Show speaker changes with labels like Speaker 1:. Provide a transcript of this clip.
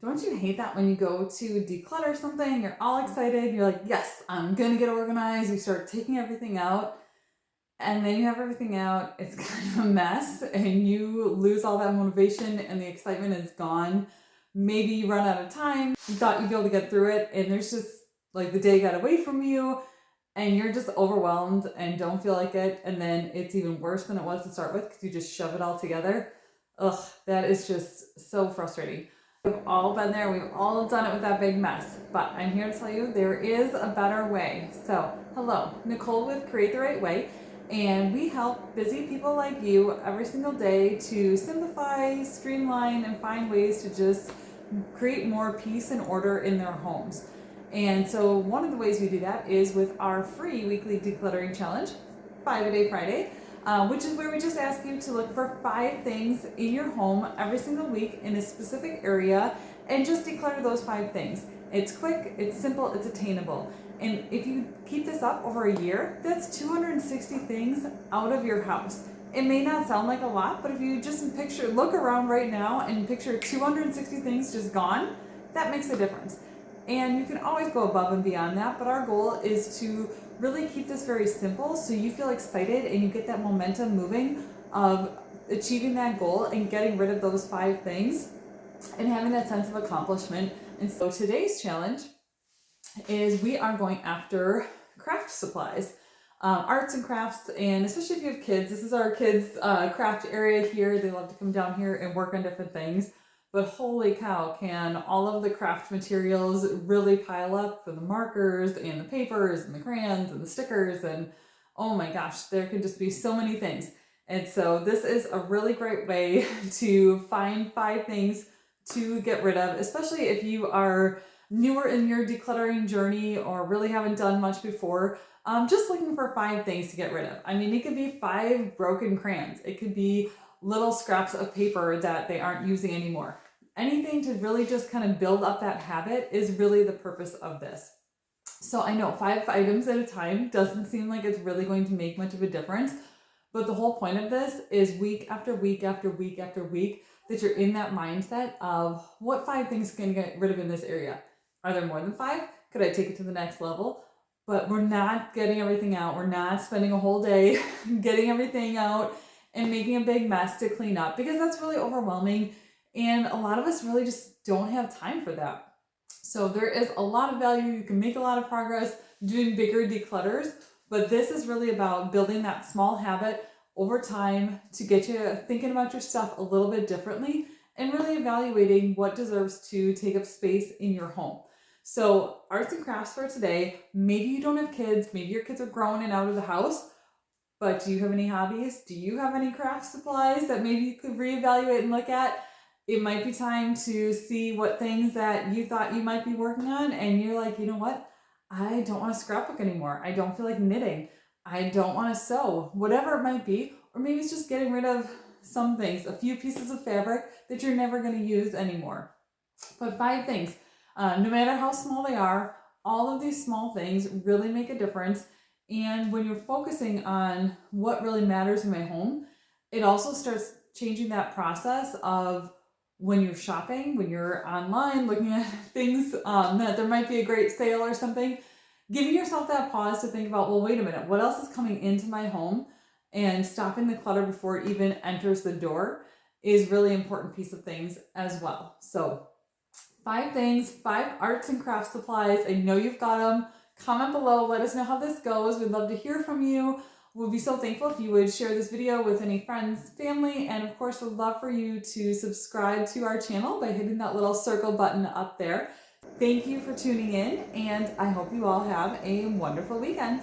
Speaker 1: Don't you hate that when you go to declutter something, you're all excited, you're like, yes, I'm gonna get organized, you start taking everything out, and then you have everything out, it's kind of a mess, and you lose all that motivation and the excitement is gone. Maybe you run out of time, you thought you'd be able to get through it, and there's just like the day got away from you, and you're just overwhelmed and don't feel like it, and then it's even worse than it was to start with because you just shove it all together. Ugh, that is just so frustrating. We've all been there, we've all done it with that big mess, but I'm here to tell you there is a better way. So, hello, Nicole with Create the Right Way, and we help busy people like you every single day to simplify, streamline, and find ways to just create more peace and order in their homes. And so one of the ways we do that is with our free weekly decluttering challenge, 5-a-day Friday, which is where we just ask you to look for 5 things in your home every single week in a specific area and just declutter those 5 things. It's quick, it's simple, it's attainable. And if you keep this up over a year, that's 260 things out of your house. It may not sound like a lot, but if you just look around right now and picture 260 things just gone, that makes a difference. And you can always go above and beyond that, but our goal is to really keep this very simple so you feel excited and you get that momentum moving of achieving that goal and getting rid of those 5 things and having that sense of accomplishment. And so today's challenge is we are going after craft supplies, arts and crafts, and especially if you have kids, this is our kids' craft area here. They love to come down here and work on different things. But holy cow, can all of the craft materials really pile up for the markers and the papers and the crayons and the stickers, and oh my gosh, there can just be so many things. And so this is a really great way to find 5 things to get rid of, especially if you are newer in your decluttering journey or really haven't done much before. Just looking for 5 things to get rid of. I mean, it could be 5 broken crayons. It could be little scraps of paper that they aren't using anymore. Anything to really just kind of build up that habit is really the purpose of this. So I know 5 items at a time doesn't seem like it's really going to make much of a difference, but the whole point of this is week after week after week after week that you're in that mindset of what 5 things can get rid of in this area. Are there more than 5? Could I take it to the next level? But we're not getting everything out. We're not spending a whole day getting everything out and making a big mess to clean up because that's really overwhelming. And a lot of us really just don't have time for that. So there is a lot of value. You can make a lot of progress doing bigger declutters, but this is really about building that small habit over time to get you thinking about your stuff a little bit differently and really evaluating what deserves to take up space in your home. So arts and crafts for today, maybe you don't have kids, maybe your kids are grown and out of the house, but do you have any hobbies? Do you have any craft supplies that maybe you could reevaluate and look at? It might be time to see what things that you thought you might be working on and you're like, you know what? I don't want to scrapbook anymore. I don't feel like knitting. I don't want to sew, whatever it might be. Or maybe it's just getting rid of some things, a few pieces of fabric that you're never going to use anymore. But 5 things, no matter how small they are, all of these small things really make a difference. And when you're focusing on what really matters in my home, it also starts changing that process of when you're shopping, when you're online looking at things that there might be a great sale or something, giving yourself that pause to think about, well, wait a minute, what else is coming into my home? And stopping the clutter before it even enters the door is really important piece of things as well. So 5 things, 5 arts and craft supplies. I know you've got them. Comment below, let us know how this goes. We'd love to hear from you. We'll be so thankful if you would share this video with any friends, family, and of course, we'd love for you to subscribe to our channel by hitting that little circle button up there. Thank you for tuning in, and I hope you all have a wonderful weekend.